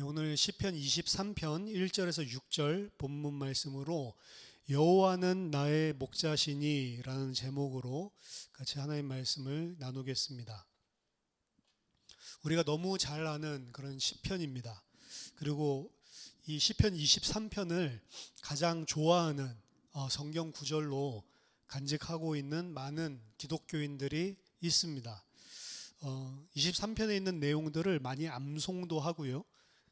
오늘 시편 23편 1절에서 6절 본문 말씀으로 여호와는 나의 목자시니 라는 제목으로 같이 하나님 말씀을 나누겠습니다. 우리가 너무 잘 아는 그런 시편입니다. 그리고 이 시편 23편을 가장 좋아하는 성경 구절로 간직하고 있는 많은 기독교인들이 있습니다. 23편에 있는 내용들을 많이 암송도 하고요.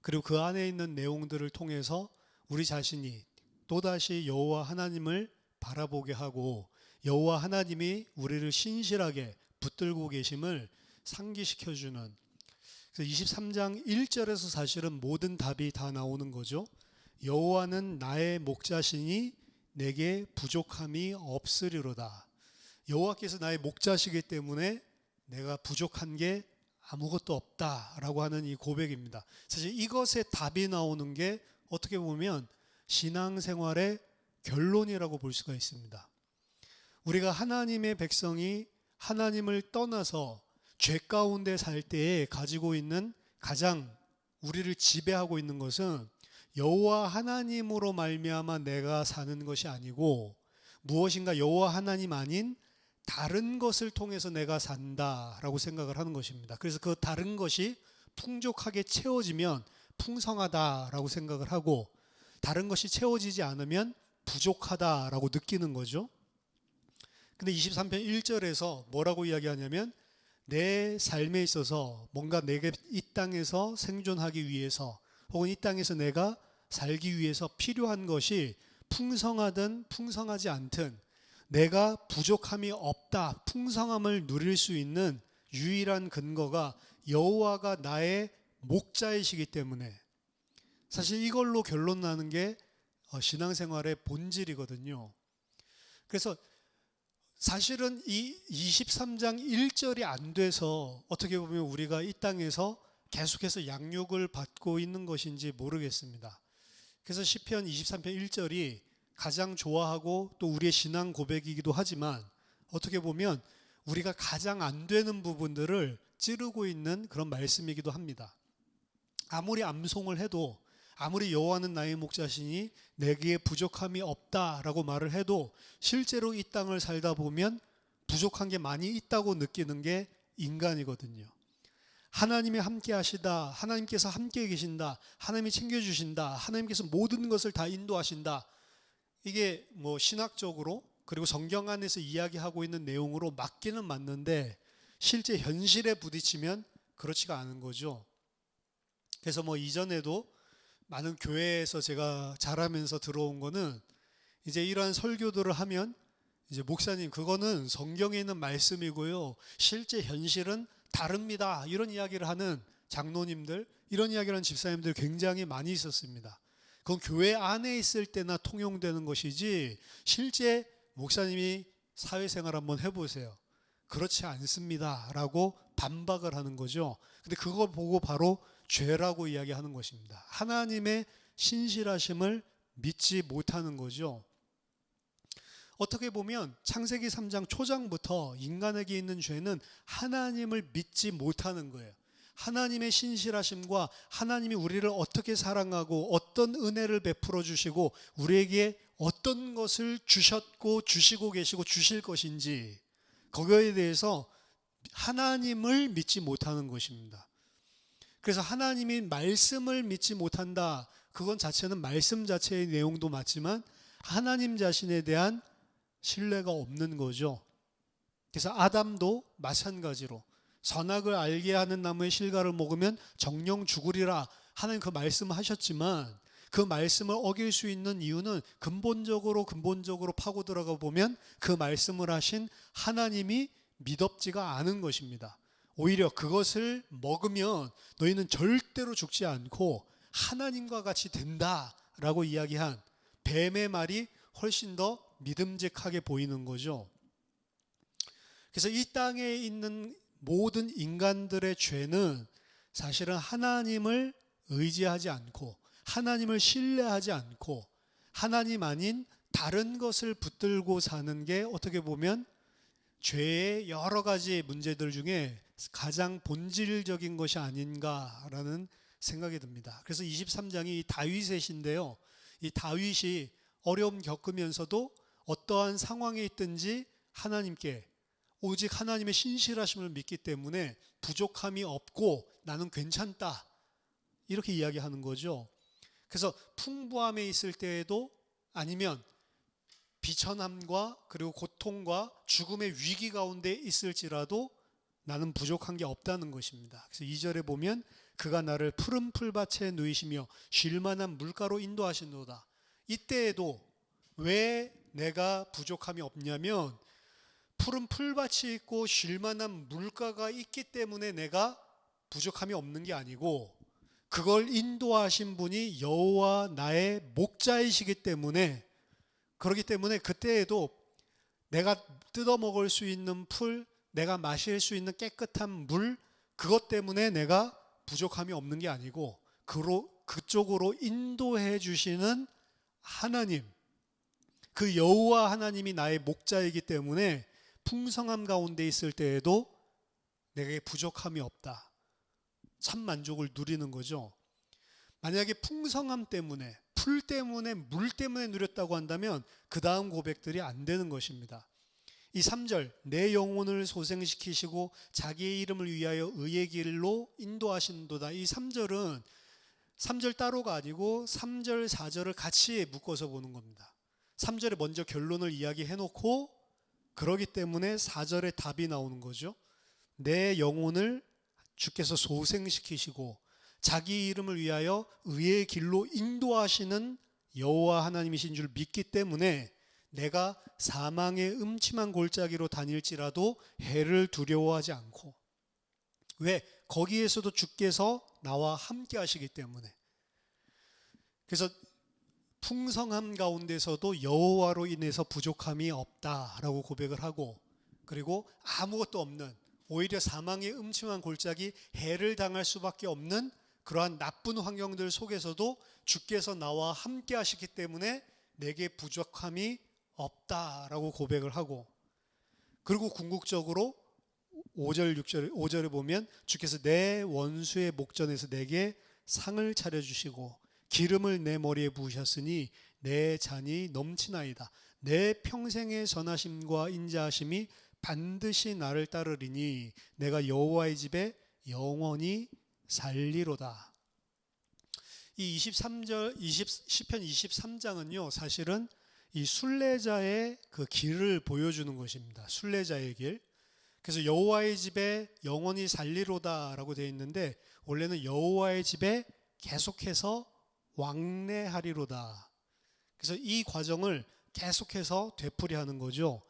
그리고 그 안에 있는 내용들을 통해서 우리 자신이 또다시 여호와 하나님을 바라보게 하고 여호와 하나님이 우리를 신실하게 붙들고 계심을 상기시켜주는, 그래서 23장 1절에서 사실은 모든 답이 다 나오는 거죠. 여호와는 나의 목자시니 내게 부족함이 없으리로다. 여호와께서 나의 목자시기 때문에 내가 부족한 게 아무것도 없다라고 하는 이 고백입니다. 사실 이것에 답이 나오는 게 어떻게 보면 신앙생활의 결론이라고 볼 수가 있습니다. 우리가 하나님의 백성이 하나님을 떠나서 죄 가운데 살 때에 가지고 있는 가장 우리를 지배하고 있는 것은 여호와 하나님으로 말미암아 내가 사는 것이 아니고 무엇인가 여호와 하나님 아닌 다른 것을 통해서 내가 산다라고 생각을 하는 것입니다. 그래서 그 다른 것이 풍족하게 채워지면 풍성하다라고 생각을 하고 다른 것이 채워지지 않으면 부족하다라고 느끼는 거죠. 근데 23편 1절에서 뭐라고 이야기하냐면 내 삶에 있어서 뭔가 내게 이 땅에서 생존하기 위해서 혹은 이 땅에서 내가 살기 위해서 필요한 것이 풍성하든 풍성하지 않든 내가 부족함이 없다, 풍성함을 누릴 수 있는 유일한 근거가 여호와가 나의 목자이시기 때문에, 사실 이걸로 결론 나는 게 신앙생활의 본질이거든요. 그래서 사실은 이 23장 1절이 안 돼서 어떻게 보면 우리가 이 땅에서 계속해서 양육을 받고 있는 것인지 모르겠습니다. 그래서 시편 23편 1절이 가장 좋아하고 또 우리의 신앙 고백이기도 하지만 어떻게 보면 우리가 가장 안 되는 부분들을 찌르고 있는 그런 말씀이기도 합니다. 아무리 암송을 해도, 아무리 여호와는 나의 목자시니 내게 부족함이 없다라고 말을 해도 실제로 이 땅을 살다 보면 부족한 게 많이 있다고 느끼는 게 인간이거든요. 하나님이 함께 하시다, 하나님께서 함께 계신다, 하나님이 챙겨주신다, 하나님께서 모든 것을 다 인도하신다, 이게 뭐 신학적으로 그리고 성경 안에서 이야기하고 있는 내용으로 맞기는 맞는데 실제 현실에 부딪히면 그렇지가 않은 거죠. 그래서 뭐 이전에도 많은 교회에서 제가 자라면서 들어온 거는 이제 이러한 설교들을 하면 이제 목사님 그거는 성경에 있는 말씀이고요, 실제 현실은 다릅니다, 이런 이야기를 하는 장로님들, 이런 이야기를 하는 집사님들 굉장히 많이 있었습니다. 그건 교회 안에 있을 때나 통용되는 것이지 실제 목사님이 사회생활 한번 해보세요, 그렇지 않습니다 라고 반박을 하는 거죠. 근데 그거 보고 바로 죄라고 이야기하는 것입니다. 하나님의 신실하심을 믿지 못하는 거죠. 어떻게 보면 창세기 3장 초장부터 인간에게 있는 죄는 하나님을 믿지 못하는 거예요. 하나님의 신실하심과 하나님이 우리를 어떻게 사랑하고 어떤 은혜를 베풀어 주시고 우리에게 어떤 것을 주셨고 주시고 계시고 주실 것인지 거기에 대해서 하나님을 믿지 못하는 것입니다. 그래서 하나님이 말씀을 믿지 못한다, 그건 자체는 말씀 자체의 내용도 맞지만 하나님 자신에 대한 신뢰가 없는 거죠. 그래서 아담도 마찬가지로 선악을 알게 하는 나무의 실과를 먹으면 정령 죽으리라 하는 그 말씀하셨지만 그 말씀을 어길 수 있는 이유는 근본적으로 파고 들어가 보면 그 말씀을 하신 하나님이 믿업지가 않은 것입니다. 오히려 그것을 먹으면 너희는 절대로 죽지 않고 하나님과 같이 된다라고 이야기한 뱀의 말이 훨씬 더 믿음직하게 보이는 거죠. 그래서 이 땅에 있는 모든 인간들의 죄는 사실은 하나님을 의지하지 않고 하나님을 신뢰하지 않고 하나님 아닌 다른 것을 붙들고 사는 게 어떻게 보면 죄의 여러 가지 문제들 중에 가장 본질적인 것이 아닌가라는 생각이 듭니다. 그래서 23장이 다윗의 시인데요. 이 다윗이 어려움 겪으면서도 어떠한 상황에 있든지 하나님께 오직 하나님의 신실하심을 믿기 때문에 부족함이 없고 나는 괜찮다, 이렇게 이야기하는 거죠. 그래서 풍부함에 있을 때에도 아니면 비천함과 그리고 고통과 죽음의 위기 가운데 있을지라도 나는 부족한 게 없다는 것입니다. 그래서 2절에 보면 그가 나를 푸른 풀밭에 누이시며 쉴만한 물가로 인도하시노다. 이때에도 왜 내가 부족함이 없냐면 푸른 풀밭이 있고 쉴만한 물가가 있기 때문에 내가 부족함이 없는 게 아니고 그걸 인도하신 분이 여호와 나의 목자이시기 때문에, 그렇기 때문에 그때에도 내가 뜯어 먹을 수 있는 풀, 내가 마실 수 있는 깨끗한 물, 그것 때문에 내가 부족함이 없는 게 아니고 그쪽으로 인도해 주시는 하나님, 그 여호와 하나님이 나의 목자이기 때문에 풍성함 가운데 있을 때에도 내게 부족함이 없다, 참 만족을 누리는 거죠. 만약에 풍성함 때문에, 풀 때문에, 물 때문에 누렸다고 한다면 그 다음 고백들이 안 되는 것입니다. 이 3절, 내 영혼을 소생시키시고 자기의 이름을 위하여 의의 길로 인도하신도다. 이 3절은 3절 따로가 아니고 3절, 4절을 같이 묶어서 보는 겁니다. 3절에 먼저 결론을 이야기해 놓고 그러기 때문에 4절에 답이 나오는 거죠. 내 영혼을 주께서 소생시키시고 자기 이름을 위하여 의의 길로 인도하시는 여호와 하나님이신 줄 믿기 때문에 내가 사망의 음침한 골짜기로 다닐지라도 해를 두려워하지 않고, 왜? 거기에서도 주께서 나와 함께 하시기 때문에. 그래서 풍성함 가운데서도 여호와로 인해서 부족함이 없다라고 고백을 하고, 그리고 아무것도 없는, 오히려 사망의 음침한 골짜기, 해를 당할 수밖에 없는 그러한 나쁜 환경들 속에서도 주께서 나와 함께 하시기 때문에 내게 부족함이 없다라고 고백을 하고, 그리고 궁극적으로 5절에 보면 주께서 내 원수의 목전에서 내게 상을 차려주시고 기름을 내 머리에 부으셨으니 내 잔이 넘치나이다. 내 평생의 선하심과 인자하심이 반드시 나를 따르리니 내가 여호와의 집에 영원히 살리로다. 이 23절 시편 23장은요, 사실은 이 순례자의 그 길을 보여주는 것입니다. 순례자의 길. 그래서 여호와의 집에 영원히 살리로다라고 되어 있는데 원래는 여호와의 집에 계속해서 왕래하리로다. 그래서 이 과정을 계속해서 되풀이하는 거죠.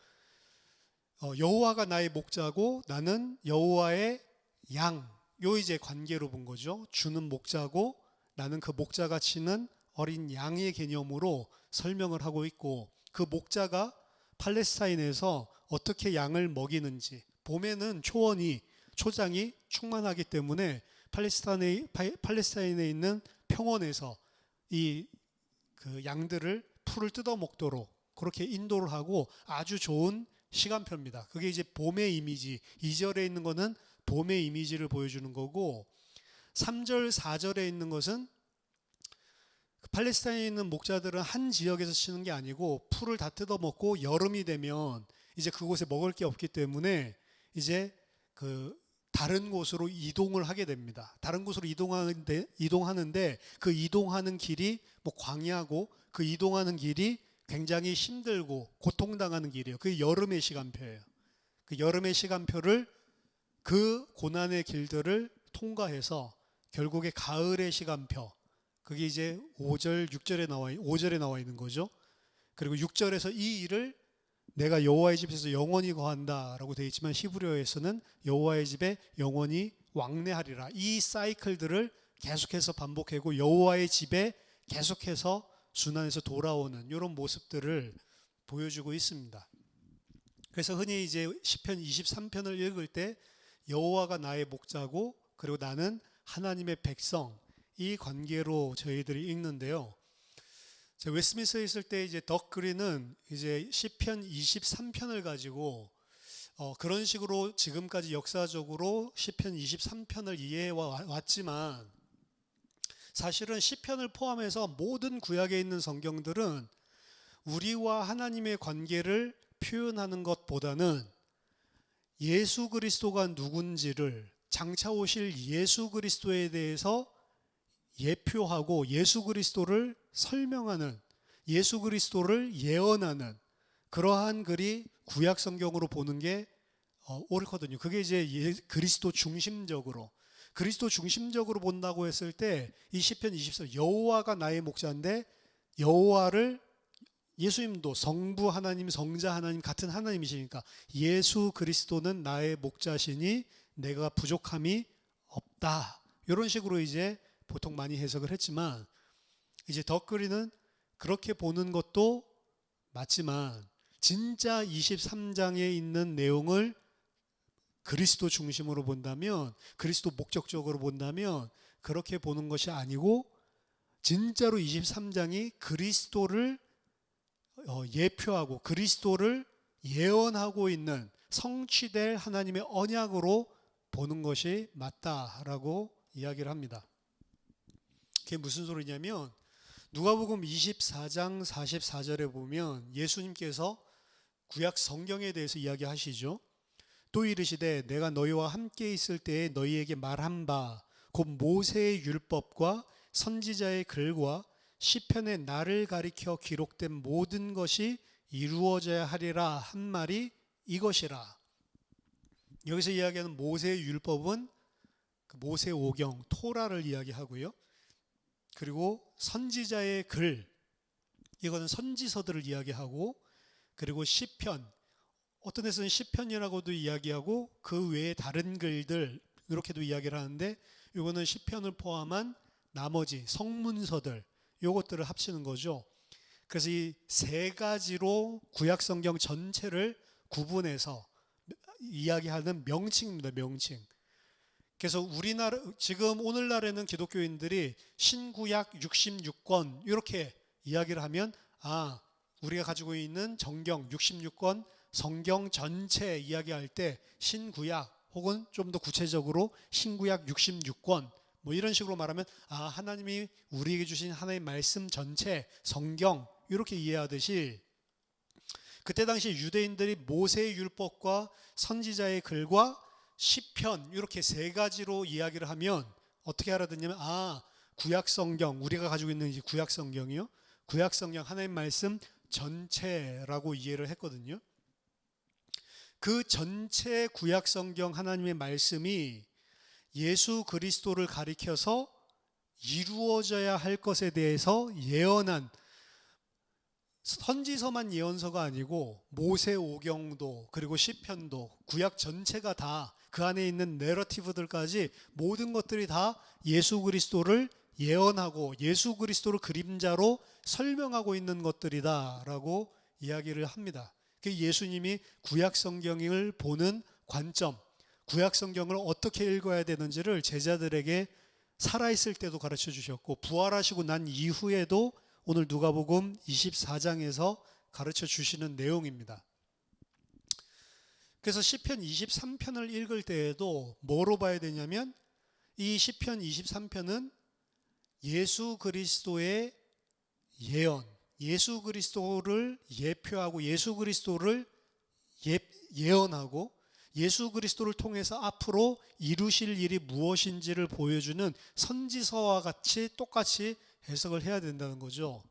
여호와가 나의 목자고 나는 여호와의 양, 요 이제 관계로 본 거죠. 주는 목자고 나는 그 목자가 치는 어린 양의 개념으로 설명을 하고 있고, 그 목자가 팔레스타인에서 어떻게 양을 먹이는지, 봄에는 초장이 충만하기 때문에 팔레스타인에 있는 평원에서 이 그 양들을 풀을 뜯어 먹도록 그렇게 인도를 하고 아주 좋은 시간표입니다. 그게 이제 봄의 이미지, 2절에 있는 거는 봄의 이미지를 보여주는 거고, 3절, 4절에 있는 것은 팔레스타인에 있는 목자들은 한 지역에서 치는 게 아니고 풀을 다 뜯어먹고 여름이 되면 이제 그곳에 먹을 게 없기 때문에 이제 그 다른 곳으로 이동을 하게 됩니다. 다른 곳으로 이동하는데 그 이동하는 길이 뭐 광야고 그 이동하는 길이 굉장히 힘들고 고통당하는 길이에요. 그게 여름의 시간표예요. 그 여름의 시간표를, 그 고난의 길들을 통과해서 결국에 가을의 시간표, 그게 이제 5절에 나와 있는 거죠. 그리고 6절에서 이 일을 내가 여호와의 집에서 영원히 거한다라고 되어 있지만 히브리어에서는 여호와의 집에 영원히 왕래하리라. 이 사이클들을 계속해서 반복하고 여호와의 집에 계속해서 순환해서 돌아오는 이런 모습들을 보여주고 있습니다. 그래서 흔히 이제 시편 23편을 읽을 때 여호와가 나의 목자고 그리고 나는 하나님의 백성, 이 관계로 저희들이 읽는데요. 제가 웨스트민스터에 있을 때 이제 덕 그린은 이제 시편 23편을 가지고 그런 식으로 지금까지 역사적으로 시편 23편을 이해해 왔지만 사실은 시편을 포함해서 모든 구약에 있는 성경들은 우리와 하나님의 관계를 표현하는 것보다는 예수 그리스도가 누군지를, 장차 오실 예수 그리스도에 대해서 예표하고 예수 그리스도를 설명하는, 예수 그리스도를 예언하는 그러한 글이 구약 성경으로 보는 게 옳거든요. 그게 이제 그리스도 중심적으로 본다고 했을 때 이 시편 24 여호와가 나의 목자인데, 여호와를 예수님도 성부 하나님, 성자 하나님 같은 하나님이시니까 예수 그리스도는 나의 목자시니 내가 부족함이 없다. 이런 식으로 이제 보통 많이 해석을 했지만, 이제 덧글이는 그렇게 보는 것도 맞지만 진짜 23장에 있는 내용을 그리스도 중심으로 본다면, 그리스도 목적적으로 본다면 그렇게 보는 것이 아니고, 진짜로 23장이 그리스도를 예표하고 그리스도를 예언하고 있는 성취될 하나님의 언약으로 보는 것이 맞다라고 이야기를 합니다. 그게 무슨 소리냐면, 누가복음 24장 44절에 보면 예수님께서 구약 성경에 대해서 이야기하시죠. 또 이르시되 내가 너희와 함께 있을 때에 너희에게 말한 바 곧 모세의 율법과 선지자의 글과 시편에 나를 가리켜 기록된 모든 것이 이루어져야 하리라 한 말이 이것이라. 여기서 이야기하는 모세의 율법은 모세 오경 토라를 이야기하고요. 그리고 선지자의 글, 이거는 선지서들을 이야기하고, 그리고 시편, 어떤 데서는 시편이라고도 이야기하고 그 외에 다른 글들 이렇게도 이야기를 하는데, 이거는 시편을 포함한 나머지 성문서들, 요것들을 합치는 거죠. 그래서 이 세 가지로 구약 성경 전체를 구분해서 이야기하는 명칭입니다. 명칭. 그래서 지금 오늘날에는 기독교인들이 신구약 66권 이렇게 이야기를 하면, 우리가 가지고 있는 정경 66권 성경 전체 이야기할 때 신구약, 혹은 좀 더 구체적으로 신구약 66권 뭐 이런 식으로 말하면, 하나님이 우리에게 주신 하나님의 말씀 전체 성경 이렇게 이해하듯이, 그때 당시 유대인들이 모세의 율법과 선지자의 글과 시편 이렇게 세 가지로 이야기를 하면 어떻게 알아듣냐면, 구약 성경, 우리가 가지고 있는 이 구약 성경이요, 구약 성경 하나님 말씀 전체라고 이해를 했거든요. 그 전체 구약 성경 하나님의 말씀이 예수 그리스도를 가리켜서 이루어져야 할 것에 대해서 예언한, 선지서만 예언서가 아니고 모세 오경도 그리고 시편도 구약 전체가 다 그 안에 있는 내러티브들까지 모든 것들이 다 예수 그리스도를 예언하고 예수 그리스도를 그림자로 설명하고 있는 것들이다라고 이야기를 합니다. 예수님이 구약 성경을 보는 관점, 구약 성경을 어떻게 읽어야 되는지를 제자들에게 살아있을 때도 가르쳐 주셨고, 부활하시고 난 이후에도 오늘 누가복음 24장에서 가르쳐 주시는 내용입니다. 그래서 시편 23편을 읽을 때에도 뭐로 봐야 되냐면, 이 시편 23편은 예수 그리스도의 예언, 예수 그리스도를 예표하고 예수 그리스도를 예언하고 예수 그리스도를 통해서 앞으로 이루실 일이 무엇인지를 보여주는 선지서와 같이 똑같이 해석을 해야 된다는 거죠.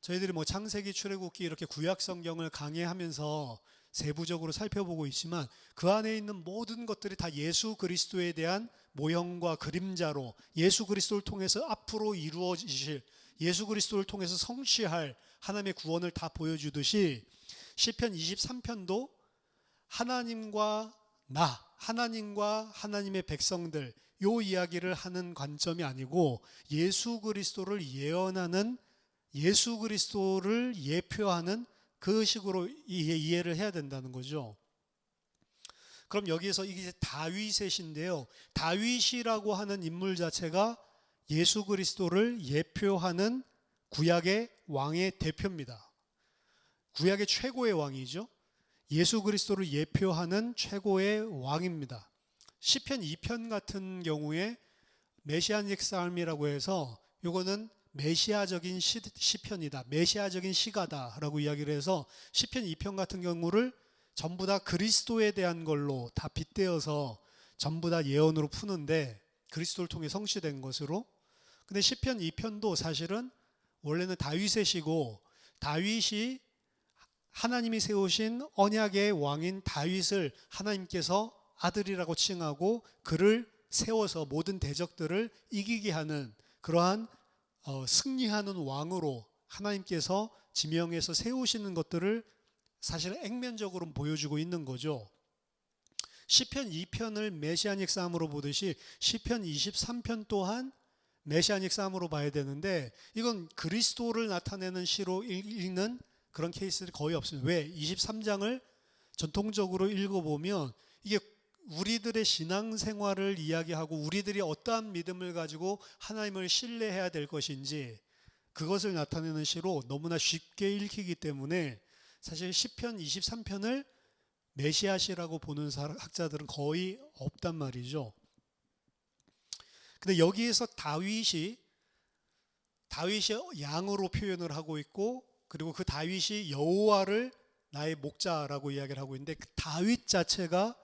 저희들이 창세기, 출애굽기 이렇게 구약 성경을 강의하면서 세부적으로 살펴보고 있지만, 그 안에 있는 모든 것들이 다 예수 그리스도에 대한 모형과 그림자로 예수 그리스도를 통해서 앞으로 이루어지실, 예수 그리스도를 통해서 성취할 하나님의 구원을 다 보여주듯이, 시편 23편도 하나님과 하나님과 하나님의 백성들 요 이야기를 하는 관점이 아니고, 예수 그리스도를 예언하는, 예수 그리스도를 예표하는 그 식으로 이해를 해야 된다는 거죠. 그럼 여기에서 이게 다윗의 시인데요, 다윗이라고 하는 인물 자체가 예수 그리스도를 예표하는 구약의 왕의 대표입니다. 구약의 최고의 왕이죠. 예수 그리스도를 예표하는 최고의 왕입니다. 시편 2편 같은 경우에 메시아닉 삶이라고 해서 요거는 메시아적인 시편이다. 메시아적인 시가다라고 이야기를 해서 시편 2편 같은 경우를 전부 다 그리스도에 대한 걸로 다 빗대어서 전부 다 예언으로 푸는데 그리스도를 통해 성취된 것으로. 근데 시편 2편도 사실은 원래는 다윗의 시고 다윗이 하나님이 세우신 언약의 왕인 다윗을 하나님께서 아들이라고 칭하고 그를 세워서 모든 대적들을 이기게 하는 그러한 승리하는 왕으로 하나님께서 지명해서 세우시는 것들을 사실 액면적으로 보여주고 있는 거죠. 시편 2편을 메시아닉 싸움으로 보듯이 시편 23편 또한 메시아닉 싸움으로 봐야 되는데 이건 그리스도를 나타내는 시로 읽는 그런 케이스들이 거의 없습니다. 왜? 23장을 전통적으로 읽어보면 이게 우리들의 신앙생활을 이야기하고 우리들이 어떠한 믿음을 가지고 하나님을 신뢰해야 될 것인지 그것을 나타내는 시로 너무나 쉽게 읽히기 때문에 사실 시편 23편을 메시아시라고 보는 학자들은 거의 없단 말이죠. 근데 여기에서 다윗이 양으로 표현을 하고 있고 그리고 그 다윗이 여호와를 나의 목자라고 이야기를 하고 있는데 그 다윗 자체가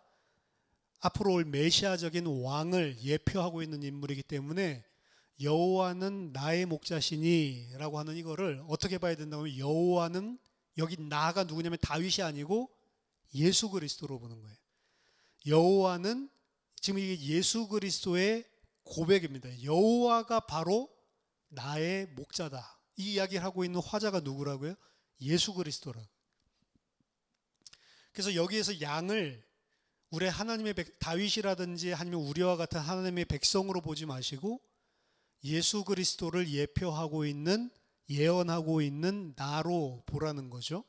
앞으로 올 메시아적인 왕을 예표하고 있는 인물이기 때문에 여호와는 나의 목자시니 라고 하는 이거를 어떻게 봐야 된다면 여호와는 여기 나가 누구냐면 다윗이 아니고 예수 그리스도로 보는 거예요. 여호와는 지금 이게 예수 그리스도의 고백입니다. 여호와가 바로 나의 목자다. 이 이야기를 하고 있는 화자가 누구라고요? 예수 그리스도라고. 그래서 여기에서 양을 우리 하나님의 다윗이라든지 아니면 우리와 같은 하나님의 백성으로 보지 마시고 예수 그리스도를 예표하고 있는 예언하고 있는 나로 보라는 거죠.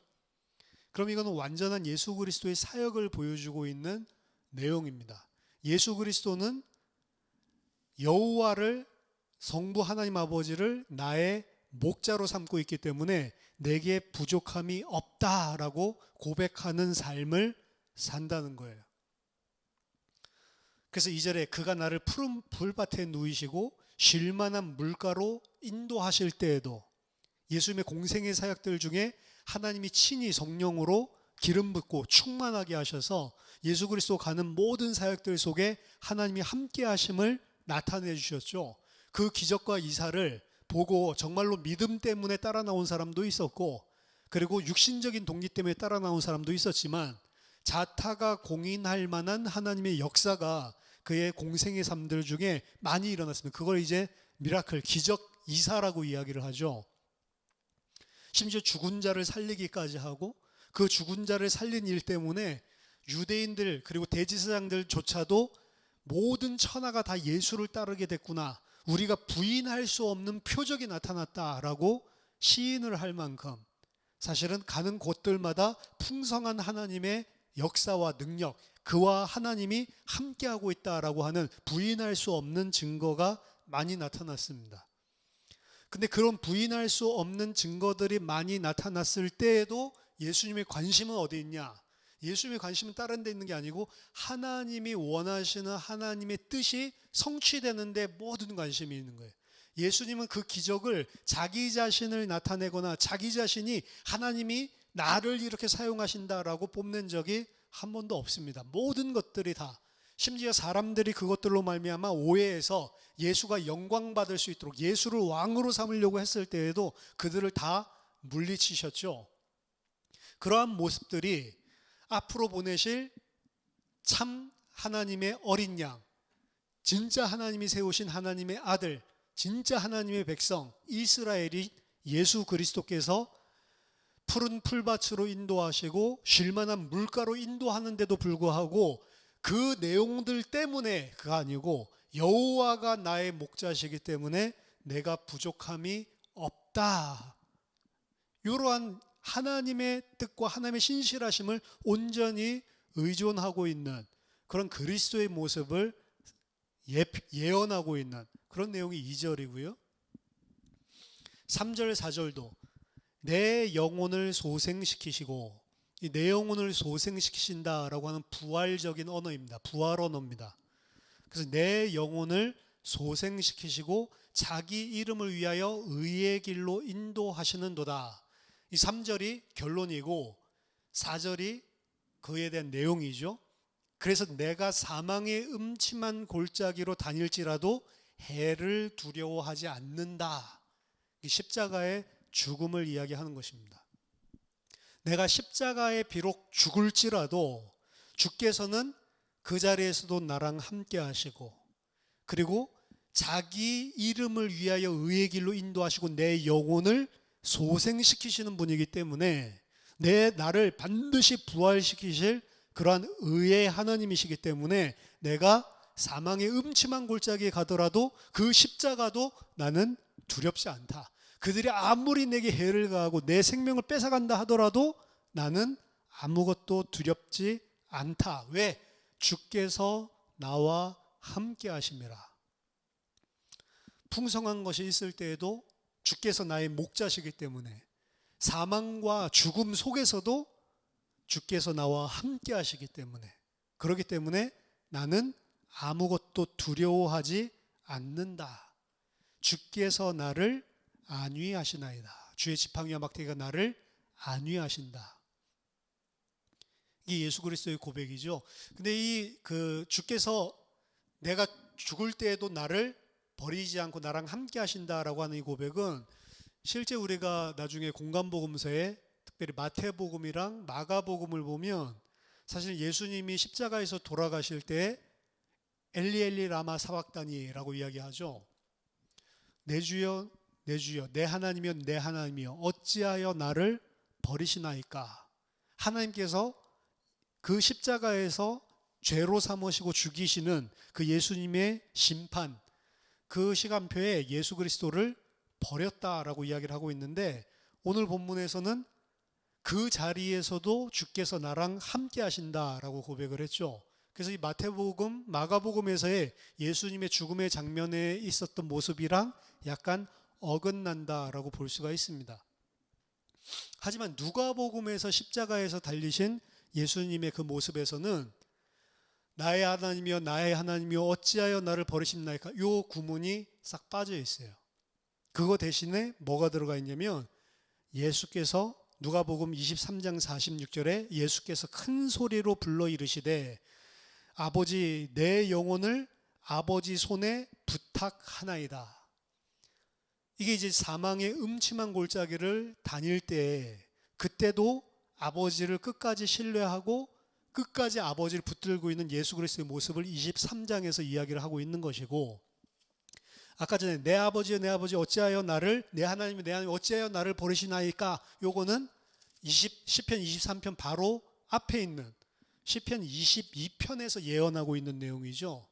그럼 이거는 완전한 예수 그리스도의 사역을 보여주고 있는 내용입니다. 예수 그리스도는 여호와를 성부 하나님 아버지를 나의 목자로 삼고 있기 때문에 내게 부족함이 없다라고 고백하는 삶을 산다는 거예요. 그래서 2절에 그가 나를 푸른 풀밭에 누이시고 쉴만한 물가로 인도하실 때에도 예수님의 공생의 사역들 중에 하나님이 친히 성령으로 기름 붓고 충만하게 하셔서 예수 그리스도 가는 모든 사역들 속에 하나님이 함께 하심을 나타내 주셨죠. 그 기적과 이사를 보고 정말로 믿음 때문에 따라 나온 사람도 있었고 그리고 육신적인 동기 때문에 따라 나온 사람도 있었지만 자타가 공인할 만한 하나님의 역사가 그의 공생의 삶들 중에 많이 일어났습니다. 그걸 이제 미라클, 기적 이사라고 이야기를 하죠. 심지어 죽은 자를 살리기까지 하고 그 죽은 자를 살린 일 때문에 유대인들 그리고 대제사장들조차도 모든 천하가 다 예수를 따르게 됐구나. 우리가 부인할 수 없는 표적이 나타났다라고 시인을 할 만큼 사실은 가는 곳들마다 풍성한 하나님의 역사와 능력, 그와 하나님이 함께하고 있다라고 하는 부인할 수 없는 증거가 많이 나타났습니다. 근데 그런 부인할 수 없는 증거들이 많이 나타났을 때에도 예수님의 관심은 어디 있냐? 예수님의 관심은 다른 데 있는 게 아니고 하나님이 원하시는 하나님의 뜻이 성취되는 데 모든 관심이 있는 거예요. 예수님은 그 기적을 자기 자신을 나타내거나 자기 자신이 하나님이 나를 이렇게 사용하신다라고 뽐낸 적이 한 번도 없습니다. 모든 것들이 다 심지어 사람들이 그것들로 말미암아 오해해서 예수가 영광받을 수 있도록 예수를 왕으로 삼으려고 했을 때에도 그들을 다 물리치셨죠. 그러한 모습들이 앞으로 보내실 참 하나님의 어린 양, 진짜 하나님이 세우신 하나님의 아들, 진짜 하나님의 백성 이스라엘이 예수 그리스도께서 푸른 풀밭으로 인도하시고 쉴만한 물가로 인도하는데도 불구하고 그 내용들 때문에 그가 아니고 여호와가 나의 목자시기 때문에 내가 부족함이 없다. 이러한 하나님의 뜻과 하나님의 신실하심을 온전히 의존하고 있는 그런 그리스도의 모습을 예언하고 있는 그런 내용이 2절이고요. 3절, 4절도 내 영혼을 소생시키시고 이 내 영혼을 소생시키신다라고 하는 부활적인 언어입니다. 부활 언어입니다. 그래서 내 영혼을 소생시키시고 자기 이름을 위하여 의의 길로 인도하시는도다. 이 3절이 결론이고 4절이 그에 대한 내용이죠. 그래서 내가 사망의 음침한 골짜기로 다닐지라도 해를 두려워하지 않는다. 이 십자가의 죽음을 이야기하는 것입니다. 내가 십자가에 비록 죽을지라도 주께서는 그 자리에서도 나랑 함께 하시고, 그리고 자기 이름을 위하여 의의 길로 인도하시고 내 영혼을 소생시키시는 분이기 때문에 나를 반드시 부활시키실 그러한 의의 하나님이시기 때문에 내가 사망의 음침한 골짜기에 가더라도 그 십자가도 나는 두렵지 않다. 그들이 아무리 내게 해를 가하고 내 생명을 뺏어간다 하더라도 나는 아무것도 두렵지 않다. 왜? 주께서 나와 함께 하심이라. 풍성한 것이 있을 때에도 주께서 나의 목자시기 때문에, 사망과 죽음 속에서도 주께서 나와 함께 하시기 때문에, 그렇기 때문에 나는 아무것도 두려워하지 않는다. 주께서 나를 안위하시나이다. 주의 지팡이와 막대기가 나를 안위하신다. 이게 예수 그리스도의 고백이죠. 근데 주께서 내가 죽을 때에도 나를 버리지 않고 나랑 함께 하신다라고 하는 이 고백은 실제 우리가 나중에 공간복음서에 특별히 마태복음이랑 마가복음을 보면 사실 예수님이 십자가에서 돌아가실 때 엘리 엘리 라마 사박다니라고 이야기하죠. 내 주여 내 주여 내 하나님이여 내 하나님이여 어찌하여 나를 버리시나이까. 하나님께서 그 십자가에서 죄로 삼으시고 죽이시는 그 예수님의 심판, 그 시간표에 예수 그리스도를 버렸다라고 이야기를 하고 있는데, 오늘 본문에서는 그 자리에서도 주께서 나랑 함께 하신다라고 고백을 했죠. 그래서 이 마태복음, 마가복음에서의 예수님의 죽음의 장면에 있었던 모습이랑 약간 어긋난다라고 볼 수가 있습니다. 하지만 누가복음에서 십자가에서 달리신 예수님의 그 모습에서는 나의 하나님이여 나의 하나님이여 어찌하여 나를 버리십나이까, 이 구문이 싹 빠져 있어요. 그거 대신에 뭐가 들어가 있냐면, 예수께서 누가복음 23장 46절에 예수께서 큰 소리로 불러 이르시되 아버지 내 영혼을 아버지 손에 부탁하나이다. 이게 이제 사망의 음침한 골짜기를 다닐 때, 그때도 아버지를 끝까지 신뢰하고 끝까지 아버지를 붙들고 있는 예수 그리스도의 모습을 23장에서 이야기를 하고 있는 것이고, 아까 전에 내 아버지여 내 아버지 어찌하여 나를, 내 하나님이 내 하나님 어찌하여 나를 버리시나이까, 요거는 시편 23편 바로 앞에 있는 시편 22편에서 예언하고 있는 내용이죠.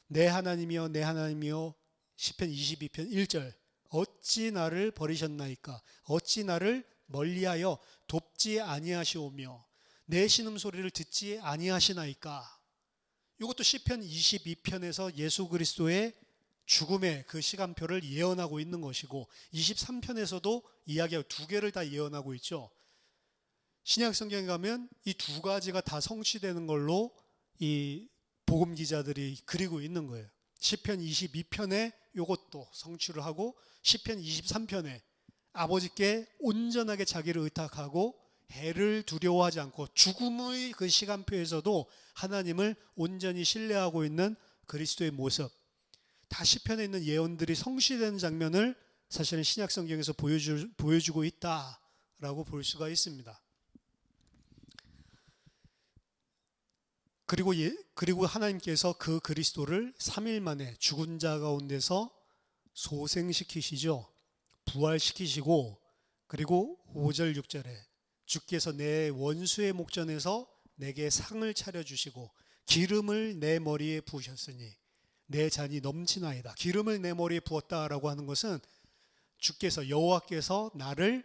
내 하나님이여 내 하나님이여 시편 22편 1절 어찌 나를 버리셨나이까, 어찌 나를 멀리하여 돕지 아니하시오며 내 신음소리를 듣지 아니하시나이까. 이것도 시편 22편에서 예수 그리스도의 죽음의 그 시간표를 예언하고 있는 것이고, 23편에서도 이야기하고 두 개를 다 예언하고 있죠. 신약 성경에 가면 이 두 가지가 다 성취되는 걸로 이 복음 기자들이 그리고 있는 거예요. 시편 22편에 이것도 성취를 하고, 시편 23편에 아버지께 온전하게 자기를 의탁하고 해를 두려워하지 않고 죽음의 그 시간표에서도 하나님을 온전히 신뢰하고 있는 그리스도의 모습, 다 시편에 있는 예언들이 성취되는 장면을 사실은 신약 성경에서 보여주고 있다라고 볼 수가 있습니다. 그리고 하나님께서 그 그리스도를 3일 만에 죽은 자 가운데서 소생시키시죠. 부활시키시고, 그리고 5절 6절에 주께서 내 원수의 목전에서 내게 상을 차려주시고 기름을 내 머리에 부으셨으니 내 잔이 넘치나이다. 기름을 내 머리에 부었다라고 하는 것은 주께서, 여호와께서 나를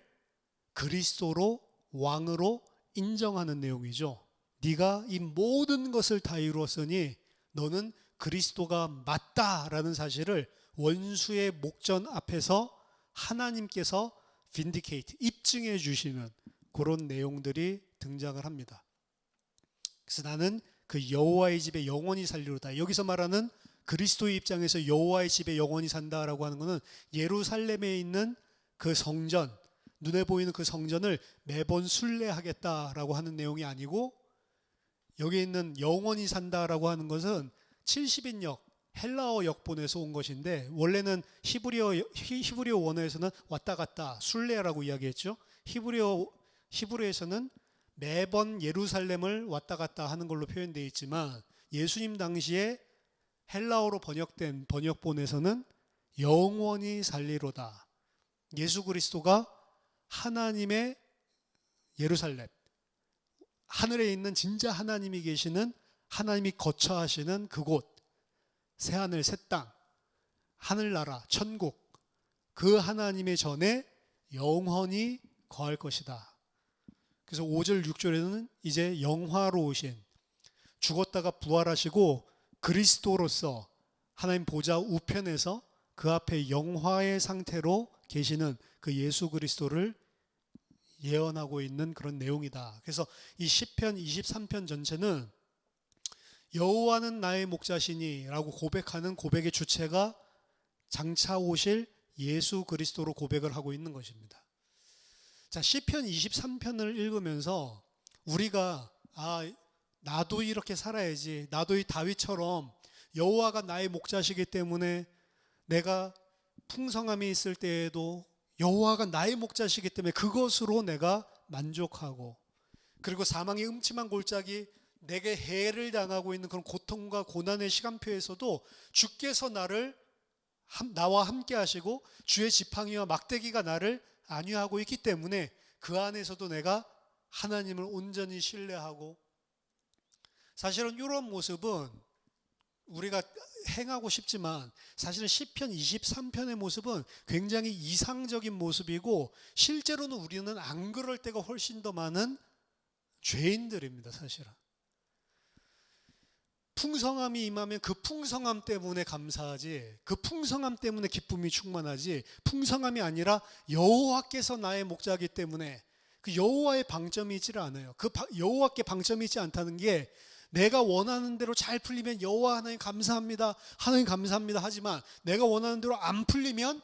그리스도로 왕으로 인정하는 내용이죠. 네가 이 모든 것을 다 이루었으니 너는 그리스도가 맞다라는 사실을 원수의 목전 앞에서 하나님께서 vindicate, 입증해 주시는 그런 내용들이 등장을 합니다. 그래서 나는 그 여호와의 집에 영원히 살리로다. 여기서 말하는 그리스도의 입장에서 여호와의 집에 영원히 산다라고 하는 것은 예루살렘에 있는 그 성전, 눈에 보이는 그 성전을 매번 순례하겠다라고 하는 내용이 아니고, 여기 있는 영원히 산다라고 하는 것은 70인역 헬라어 역본에서 온 것인데, 원래는 히브리어 원어에서는 왔다 갔다 순례라고 이야기했죠. 히브리어에서는 매번 예루살렘을 왔다 갔다 하는 걸로 표현되어 있지만, 예수님 당시에 헬라어로 번역된 번역본에서는 영원히 살리로다. 예수 그리스도가 하나님의 예루살렘, 하늘에 있는 진짜 하나님이 계시는, 하나님이 거처하시는 그곳, 새하늘 새 땅, 하늘나라 천국, 그 하나님의 전에 영원히 거할 것이다. 그래서 5절 6절에는 이제 영화로우신, 죽었다가 부활하시고 그리스도로서 하나님 보좌 우편에서 그 앞에 영화의 상태로 계시는 그 예수 그리스도를 예언하고 있는 그런 내용이다. 그래서 이 시편 23편 전체는 여호와는 나의 목자시니 라고 고백하는 고백의 주체가 장차 오실 예수 그리스도로 고백을 하고 있는 것입니다. 자, 시편 23편을 읽으면서 우리가 나도 이렇게 살아야지, 나도 이 다윗처럼 여호와가 나의 목자시기 때문에 내가 풍성함이 있을 때에도 여호와가 나의 목자시기 때문에 그것으로 내가 만족하고, 그리고 사망의 음침한 골짜기, 내게 해를 당하고 있는 그런 고통과 고난의 시간표에서도 주께서 나와 함께 하시고 주의 지팡이와 막대기가 나를 안위하고 있기 때문에 그 안에서도 내가 하나님을 온전히 신뢰하고, 사실은 이런 모습은 우리가 행하고 싶지만 사실은 시편 23편의 모습은 굉장히 이상적인 모습이고, 실제로는 우리는 안 그럴 때가 훨씬 더 많은 죄인들입니다. 사실은 풍성함이 임하면 그 풍성함 때문에 감사하지, 그 풍성함 때문에 기쁨이 충만하지, 풍성함이 아니라 여호와께서 나의 목자이기 때문에 그 여호와의 방점이 있지를 않아요. 그 여호와께 방점이 있지 않다는 게, 내가 원하는 대로 잘 풀리면 여호와 하나님 감사합니다, 하나님 감사합니다 하지만 내가 원하는 대로 안 풀리면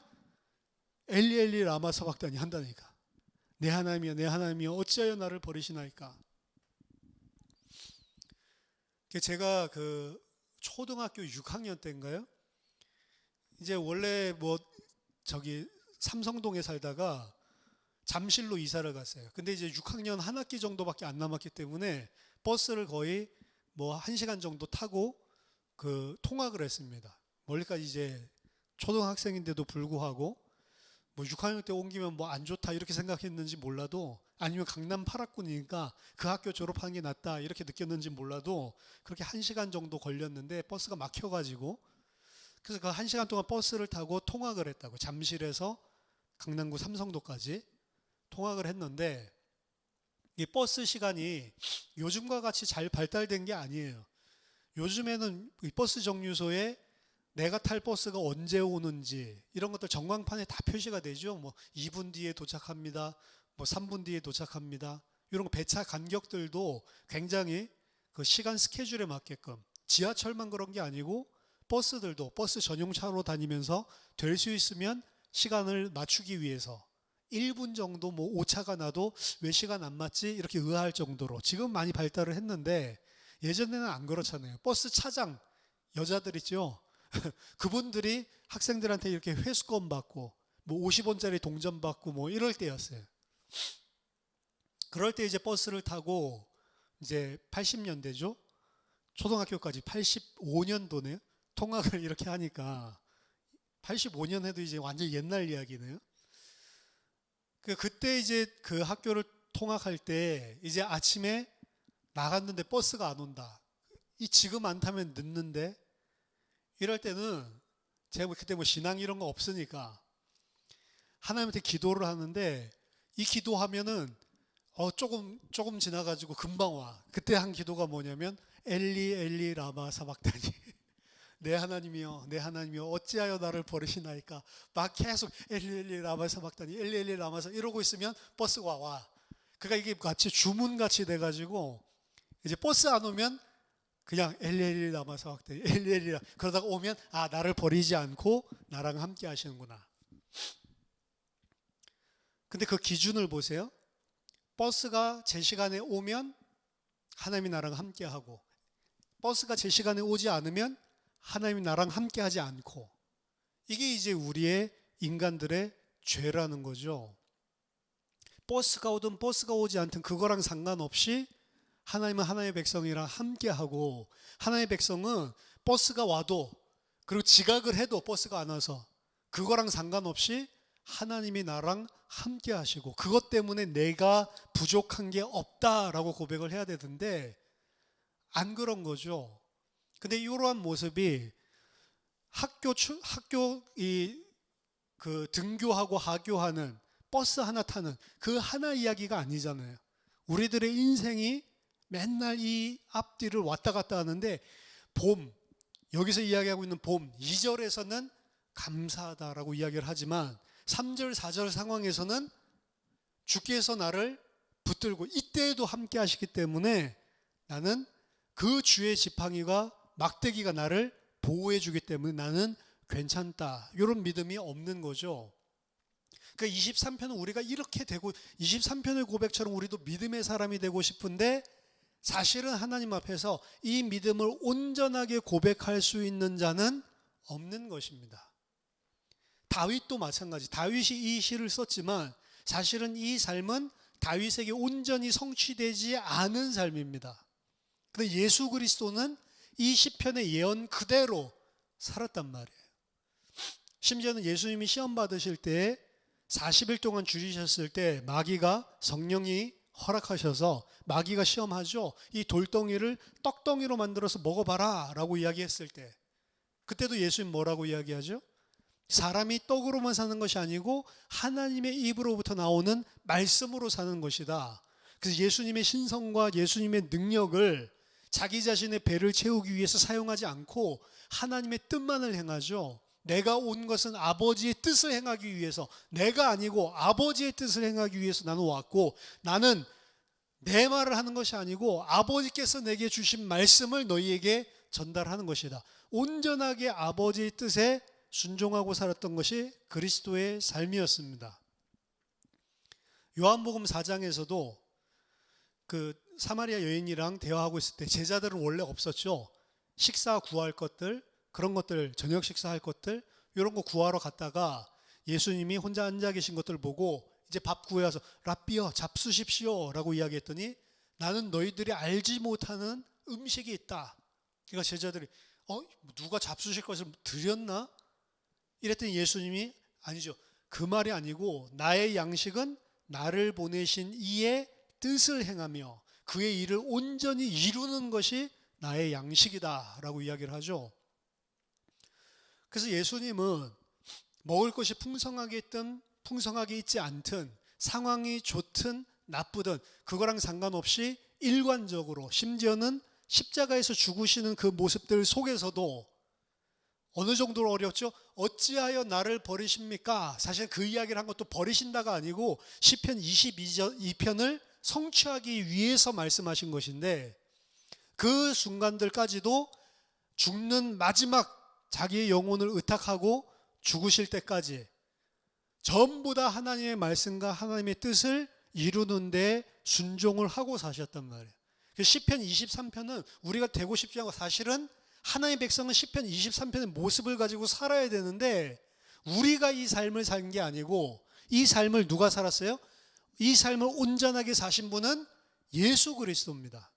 엘리 엘리 라마 사박다니 한다니까. 내 하나님이여 내 하나님이여 어찌하여 나를 버리시나이까. 제가 그 초등학교 6학년 때인가요? 이제 원래 삼성동에 살다가 잠실로 이사를 갔어요. 근데 이제 6학년 한 학기 정도밖에 안 남았기 때문에 버스를 거의 1시간 정도 타고 통학을 했습니다. 멀리까지 이제 초등학생인데도 불구하고 6학년 때 옮기면 안 좋다 이렇게 생각했는지 몰라도, 아니면 강남 8학군이니까 그 학교 졸업하는 게 낫다 이렇게 느꼈는지 몰라도 그렇게 1시간 정도 걸렸는데 버스가 막혀가지고, 그래서 그 1시간 동안 버스를 타고 통학을 했다고. 잠실에서 강남구 삼성도까지 통학을 했는데, 이 버스 시간이 요즘과 같이 잘 발달된 게 아니에요. 요즘에는 이 버스 정류소에 내가 탈 버스가 언제 오는지 이런 것들 전광판에 다 표시가 되죠. 2분 뒤에 도착합니다, 3분 뒤에 도착합니다, 이런 거 배차 간격들도 굉장히 그 시간 스케줄에 맞게끔, 지하철만 그런 게 아니고 버스들도 버스 전용차로 다니면서 될 수 있으면 시간을 맞추기 위해서 1분 정도 오차가 나도 왜 시간 안 맞지 이렇게 의아할 정도로 지금 많이 발달을 했는데, 예전에는 안 그렇잖아요. 버스 차장 여자들 있죠. 그분들이 학생들한테 이렇게 회수권 받고 50원짜리 동전 받고 이럴 때였어요. 그럴 때 이제 버스를 타고 이제 80년대죠. 초등학교까지 85년도네요. 통학을 이렇게 하니까 85년 해도 이제 완전 옛날 이야기네요. 그때 이제 그 학교를 통학할 때 이제 아침에 나갔는데 버스가 안 온다. 지금 안 타면 늦는데, 이럴 때는 제가 그때 신앙 이런 거 없으니까 하나님한테 기도를 하는데, 이 기도하면은 조금 지나가지고 금방 와. 그때 한 기도가 뭐냐면 엘리 엘리 라마 사박다니 내 하나님이여 내 하나님이여 어찌하여 나를 버리시나이까. 막 계속 엘리 엘리 라마 사박다니 엘리 엘리 라마 사 이러고 있으면 버스가 와. 그러니까 이게 마치 주문같이 돼가지고 이제 버스 안 오면 그냥 엘리엘이 남아서 확대 엘리엘이라 그러다가 오면 나를 버리지 않고 나랑 함께 하시는구나. 근데 그 기준을 보세요. 버스가 제 시간에 오면 하나님이 나랑 함께 하고, 버스가 제 시간에 오지 않으면 하나님이 나랑 함께 하지 않고, 이게 이제 우리의 인간들의 죄라는 거죠. 버스가 오든 버스가 오지 않든 그거랑 상관없이 하나님은 하나님의 백성이랑 함께하고, 하나님의 백성은 버스가 와도, 그리고 지각을 해도 버스가 안 와서 그거랑 상관없이 하나님이 나랑 함께 하시고, 그것 때문에 내가 부족한 게 없다라고 고백을 해야 되는데 안 그런 거죠. 근데 이러한 모습이 학교 등교하고 하교하는 버스 하나 타는 그 하나 이야기가 아니잖아요. 우리들의 인생이 맨날 이 앞뒤를 왔다 갔다 하는데, 봄, 여기서 이야기하고 있는 봄 2절에서는 감사하다라고 이야기를 하지만 3절 4절 상황에서는 주께서 나를 붙들고 이때에도 함께 하시기 때문에 나는 그 주의 지팡이가 막대기가 나를 보호해 주기 때문에 나는 괜찮다, 이런 믿음이 없는 거죠. 그러니까 23편은 우리가 이렇게 되고, 23편의 고백처럼 우리도 믿음의 사람이 되고 싶은데 사실은 하나님 앞에서 이 믿음을 온전하게 고백할 수 있는 자는 없는 것입니다. 다윗도 마찬가지. 다윗이 이 시를 썼지만 사실은 이 삶은 다윗에게 온전히 성취되지 않은 삶입니다. 그런데 예수 그리스도는 이 시편의 예언 그대로 살았단 말이에요. 심지어는 예수님이 시험 받으실 때 40일 동안 줄이셨을 때 마귀가, 성령이 허락하셔서 마귀가 시험하죠. 이 돌덩이를 떡덩이로 만들어서 먹어봐라 라고 이야기했을 때, 그때도 예수님 뭐라고 이야기하죠? 사람이 떡으로만 사는 것이 아니고 하나님의 입으로부터 나오는 말씀으로 사는 것이다. 그래서 예수님의 신성과 예수님의 능력을 자기 자신의 배를 채우기 위해서 사용하지 않고 하나님의 뜻만을 행하죠. 내가 온 것은 아버지의 뜻을 행하기 위해서, 내가 아니고 아버지의 뜻을 행하기 위해서 나는 왔고, 나는 내 말을 하는 것이 아니고 아버지께서 내게 주신 말씀을 너희에게 전달하는 것이다. 온전하게 아버지의 뜻에 순종하고 살았던 것이 그리스도의 삶이었습니다. 요한복음 4장에서도 그 사마리아 여인이랑 대화하고 있을 때 제자들은 원래 없었죠. 식사 구할 것들, 그런 것들, 저녁 식사할 것들, 이런 거 구하러 갔다가 예수님이 혼자 앉아 계신 것들을 보고 이제 밥 구해와서 랍비여 잡수십시오 라고 이야기했더니, 나는 너희들이 알지 못하는 음식이 있다. 그러니까 제자들이 누가 잡수실 것을 드렸나? 이랬더니 예수님이 아니죠. 그 말이 아니고 나의 양식은 나를 보내신 이의 뜻을 행하며 그의 일을 온전히 이루는 것이 나의 양식이다 라고 이야기를 하죠. 그래서 예수님은 먹을 것이 풍성하게 있든 풍성하게 있지 않든, 상황이 좋든 나쁘든 그거랑 상관없이 일관적으로, 심지어는 십자가에서 죽으시는 그 모습들 속에서도 어느 정도로 어렵죠? 어찌하여 나를 버리십니까? 사실 그 이야기를 한 것도 버리신다가 아니고 시편 22편을 성취하기 위해서 말씀하신 것인데, 그 순간들까지도 죽는 마지막 자기의 영혼을 의탁하고 죽으실 때까지 전부 다 하나님의 말씀과 하나님의 뜻을 이루는 데 순종을 하고 사셨단 말이에요. 시편 23편은 우리가 되고 싶지 않고, 사실은 하나님의 백성은 시편 23편의 모습을 가지고 살아야 되는데 우리가 이 삶을 산 게 아니고, 이 삶을 누가 살았어요? 이 삶을 온전하게 사신 분은 예수 그리스도입니다.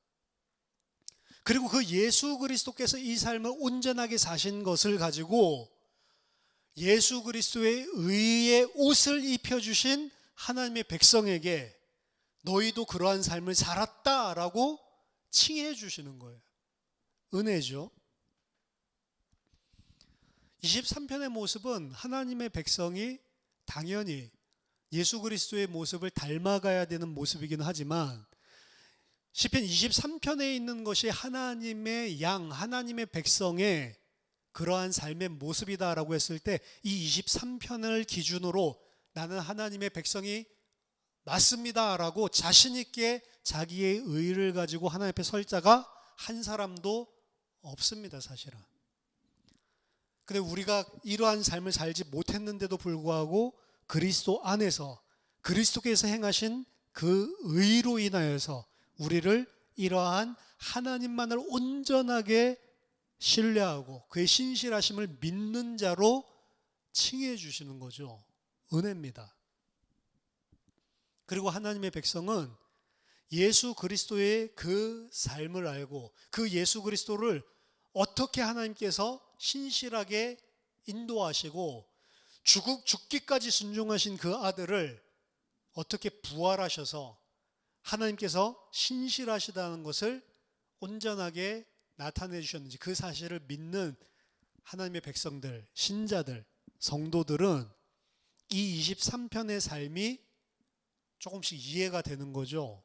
그리고 그 예수 그리스도께서 이 삶을 온전하게 사신 것을 가지고 예수 그리스도의 의의 옷을 입혀주신 하나님의 백성에게 너희도 그러한 삶을 살았다라고 칭해 주시는 거예요. 은혜죠. 23편의 모습은 하나님의 백성이 당연히 예수 그리스도의 모습을 닮아가야 되는 모습이긴 하지만, 시편 23편에 있는 것이 하나님의 양, 하나님의 백성의 그러한 삶의 모습이다라고 했을 때, 이 23편을 기준으로 나는 하나님의 백성이 맞습니다라고 자신 있게 자기의 의를 가지고 하나님 앞에 설 자가 한 사람도 없습니다, 사실은. 근데 우리가 이러한 삶을 살지 못했는데도 불구하고 그리스도 안에서 그리스도께서 행하신 그 의로 인하여서 우리를 이러한 하나님만을 온전하게 신뢰하고 그의 신실하심을 믿는 자로 칭해 주시는 거죠. 은혜입니다. 그리고 하나님의 백성은 예수 그리스도의 그 삶을 알고 그 예수 그리스도를 어떻게 하나님께서 신실하게 인도하시고 죽기까지 순종하신 그 아들을 어떻게 부활하셔서 하나님께서 신실하시다는 것을 온전하게 나타내 주셨는지 그 사실을 믿는 하나님의 백성들, 신자들, 성도들은 이 23편의 삶이 조금씩 이해가 되는 거죠.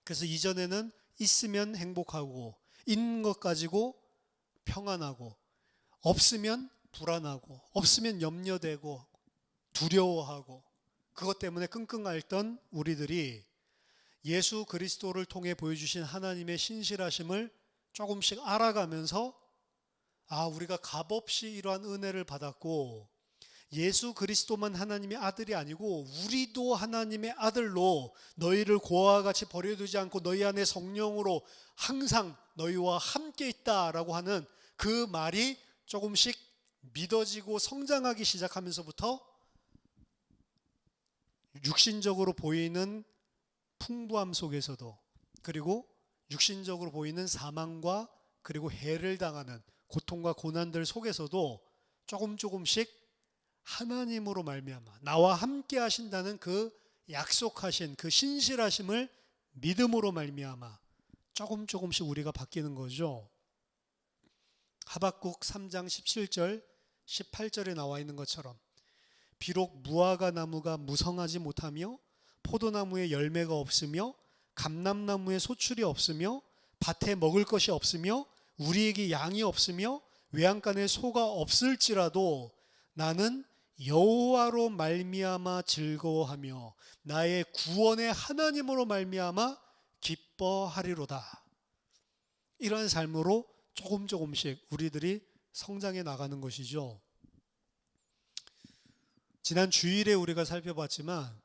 그래서 이전에는 있으면 행복하고 있는 것 가지고 평안하고 없으면 불안하고 없으면 염려되고 두려워하고 그것 때문에 끙끙 앓던 우리들이 예수 그리스도를 통해 보여주신 하나님의 신실하심을 조금씩 알아가면서 우리가 값없이 이러한 은혜를 받았고 예수 그리스도만 하나님의 아들이 아니고 우리도 하나님의 아들로 너희를 고아와 같이 버려두지 않고 너희 안에 성령으로 항상 너희와 함께 있다라고 하는 그 말이 조금씩 믿어지고 성장하기 시작하면서부터 육신적으로 보이는 풍부함 속에서도 그리고 육신적으로 보이는 사망과 그리고 해를 당하는 고통과 고난들 속에서도 조금씩 하나님으로 말미암아 나와 함께 하신다는 그 약속하신 그 신실하심을 믿음으로 말미암아 조금씩 우리가 바뀌는 거죠. 하박국 3장 17절 18절에 나와 있는 것처럼 비록 무화과 나무가 무성하지 못하며 포도나무에 열매가 없으며 감람나무에 소출이 없으며 밭에 먹을 것이 없으며 우리에게 양이 없으며 외양간에 소가 없을지라도 나는 여호와로 말미암아 즐거워하며 나의 구원의 하나님으로 말미암아 기뻐하리로다. 이러한 삶으로 조금씩 우리들이 성장해 나가는 것이죠. 지난 주일에 우리가 살펴봤지만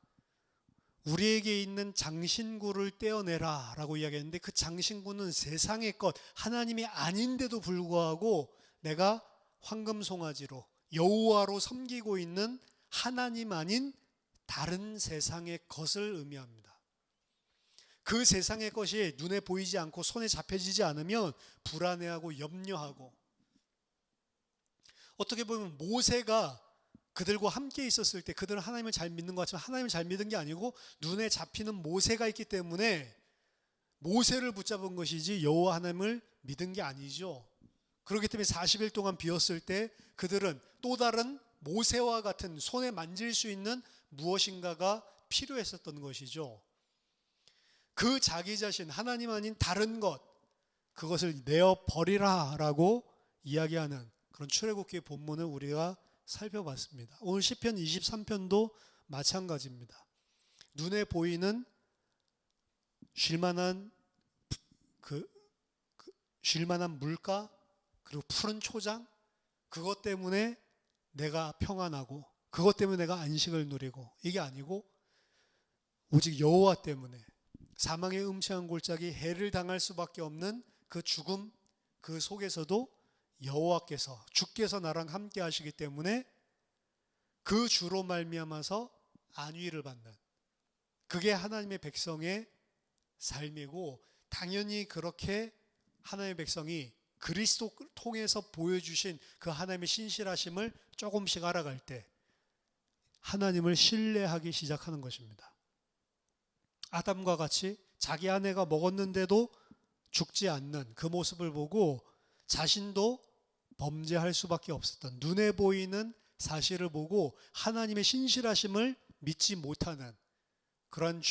우리에게 있는 장신구를 떼어내라 라고 이야기했는데 그 장신구는 세상의 것 하나님이 아닌데도 불구하고 내가 황금송아지로 여호와로 섬기고 있는 하나님 아닌 다른 세상의 것을 의미합니다. 그 세상의 것이 눈에 보이지 않고 손에 잡혀지지 않으면 불안해하고 염려하고 어떻게 보면 모세가 그들과 함께 있었을 때 그들은 하나님을 잘 믿는 것 같지만 하나님을 잘 믿은 게 아니고 눈에 잡히는 모세가 있기 때문에 모세를 붙잡은 것이지 여호와 하나님을 믿은 게 아니죠. 그렇기 때문에 40일 동안 비었을 때 그들은 또 다른 모세와 같은 손에 만질 수 있는 무엇인가가 필요했었던 것이죠. 그 자기 자신 하나님 아닌 다른 것 그것을 내어버리라 라고 이야기하는 그런 출애굽기의 본문을 우리가 살펴봤습니다. 오늘 시편 23편도 마찬가지입니다. 눈에 보이는 쉴만한 쉴만한 물가 그리고 푸른 초장 그것 때문에 내가 평안하고 그것 때문에 내가 안식을 누리고 이게 아니고 오직 여호와 때문에 사망의 음침한 골짜기 해를 당할 수밖에 없는 그 죽음 그 속에서도 여호와께서 주께서 나랑 함께 하시기 때문에 그 주로 말미암아서 안위를 받는 그게 하나님의 백성의 삶이고 당연히 그렇게 하나님의 백성이 그리스도 통해서 보여주신 그 하나님의 신실하심을 조금씩 알아갈 때 하나님을 신뢰하기 시작하는 것입니다. 아담과 같이 자기 아내가 먹었는데도 죽지 않는 그 모습을 보고 자신도 범죄할 수밖에 없었던 눈에 보이는 사실을 보고 하나님의 신실하심을 믿지 못하는 그러한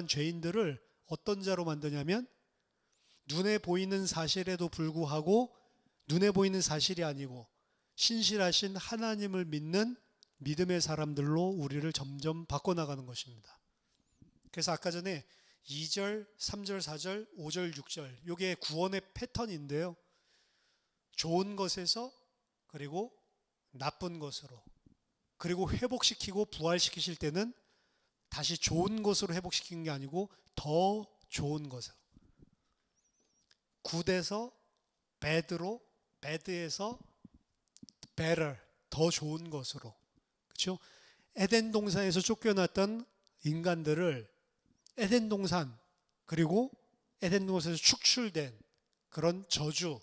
죄인들을 어떤 자로 만드냐면 눈에 보이는 사실에도 불구하고 눈에 보이는 사실이 아니고 신실하신 하나님을 믿는 믿음의 사람들로 우리를 점점 바꿔나가는 것입니다. 그래서 아까 전에 2절, 3절, 4절, 5절, 6절. 이게 구원의 패턴인데요. 좋은 것에서 그리고 나쁜 것으로 그리고 회복시키고 부활시키실 때는 다시 좋은 것으로 회복시키는 게 아니고 더 좋은 것으로. 굿에서 bad로, bad에서 better, 더 좋은 것으로. 그렇죠? 에덴 동산에서 쫓겨났던 인간들을 에덴 동산 그리고 에덴 동산에서 축출된 그런 저주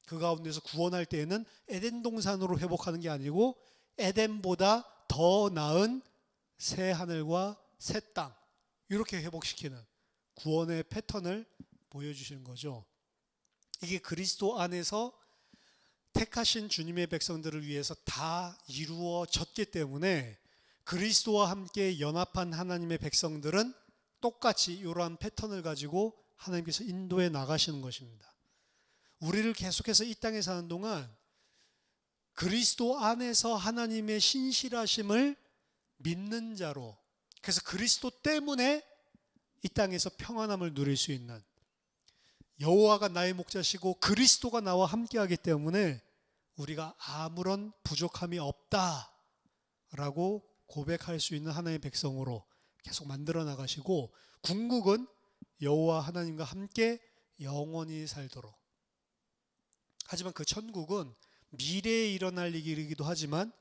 그 가운데서 구원할 때에는 에덴 동산으로 회복하는 게 아니고 에덴보다 더 나은 새 하늘과 새 땅 이렇게 회복시키는 구원의 패턴을 보여주시는 거죠. 이게 그리스도 안에서 택하신 주님의 백성들을 위해서 다 이루어졌기 때문에 그리스도와 함께 연합한 하나님의 백성들은 똑같이 이러한 패턴을 가지고 하나님께서 인도해 나가시는 것입니다. 우리를 계속해서 이 땅에 사는 동안 그리스도 안에서 하나님의 신실하심을 믿는 자로, 그래서 그리스도 때문에 이 땅에서 평안함을 누릴 수 있는, 여호와가 나의 목자시고 그리스도가 나와 함께하기 때문에 우리가 아무런 부족함이 없다라고 고백할 수 있는 하나님의 백성으로 계속 만들어 나가시고, 궁극은 여호와 하나님과 함께 영원히 살도록. 하지만 그 천국은 미래에 일어날 일이기도 하지만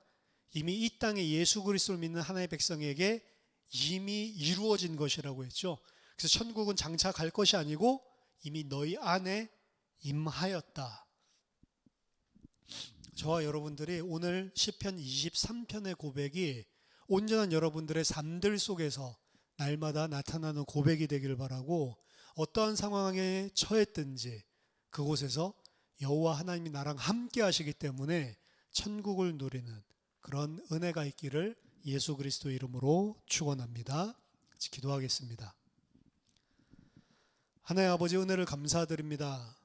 이미 이 땅에 예수 그리스도를 믿는 하나님의 백성에게 이미 이루어진 것이라고 했죠. 그래서 천국은 장차 갈 것이 아니고 이미 너희 안에 임하였다. 저와 여러분들이 오늘 시편 23편의 고백이 온전한 여러분들의 삶들 속에서 날마다 나타나는 고백이 되길 바라고, 어떠한 상황에 처했든지 그곳에서 여호와 하나님이 나랑 함께 하시기 때문에 천국을 누리는 그런 은혜가 있기를 예수 그리스도 이름으로 축원합니다. 같이 기도하겠습니다. 하나님 아버지, 은혜를 감사드립니다.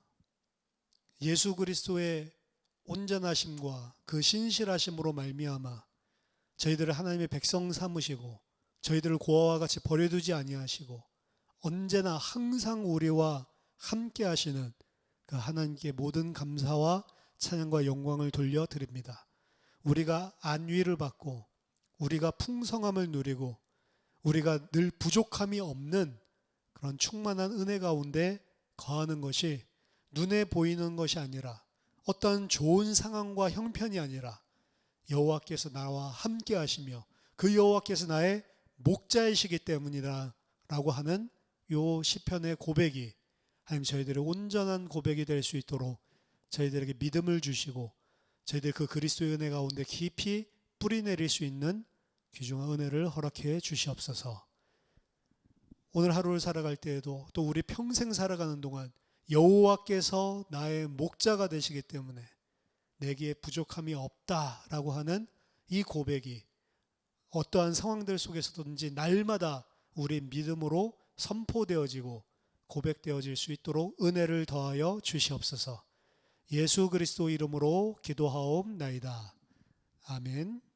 예수 그리스도의 온전하심과 그 신실하심으로 말미암아 저희들을 하나님의 백성 삼으시고 저희들을 고아와 같이 버려두지 아니하시고 언제나 항상 우리와 함께 하시는 그 하나님께 모든 감사와 찬양과 영광을 돌려드립니다. 우리가 안위를 받고 우리가 풍성함을 누리고 우리가 늘 부족함이 없는 그런 충만한 은혜 가운데 거하는 것이 눈에 보이는 것이 아니라 어떤 좋은 상황과 형편이 아니라 여호와께서 나와 함께 하시며 그 여호와께서 나의 목자이시기 때문이다 라고 하는 요 시편의 고백이 하나님 저희들의 온전한 고백이 될 수 있도록 저희들에게 믿음을 주시고 저희들 그 그리스도의 은혜 가운데 깊이 뿌리내릴 수 있는 귀중한 은혜를 허락해 주시옵소서. 오늘 하루를 살아갈 때에도 또 우리 평생 살아가는 동안 여호와께서 나의 목자가 되시기 때문에 내게 부족함이 없다라고 하는 이 고백이 어떠한 상황들 속에서든지 날마다 우리의 믿음으로 선포되어지고 고백되어질 수 있도록 은혜를 더하여 주시옵소서. 예수 그리스도 이름으로 기도하옵나이다. 아멘.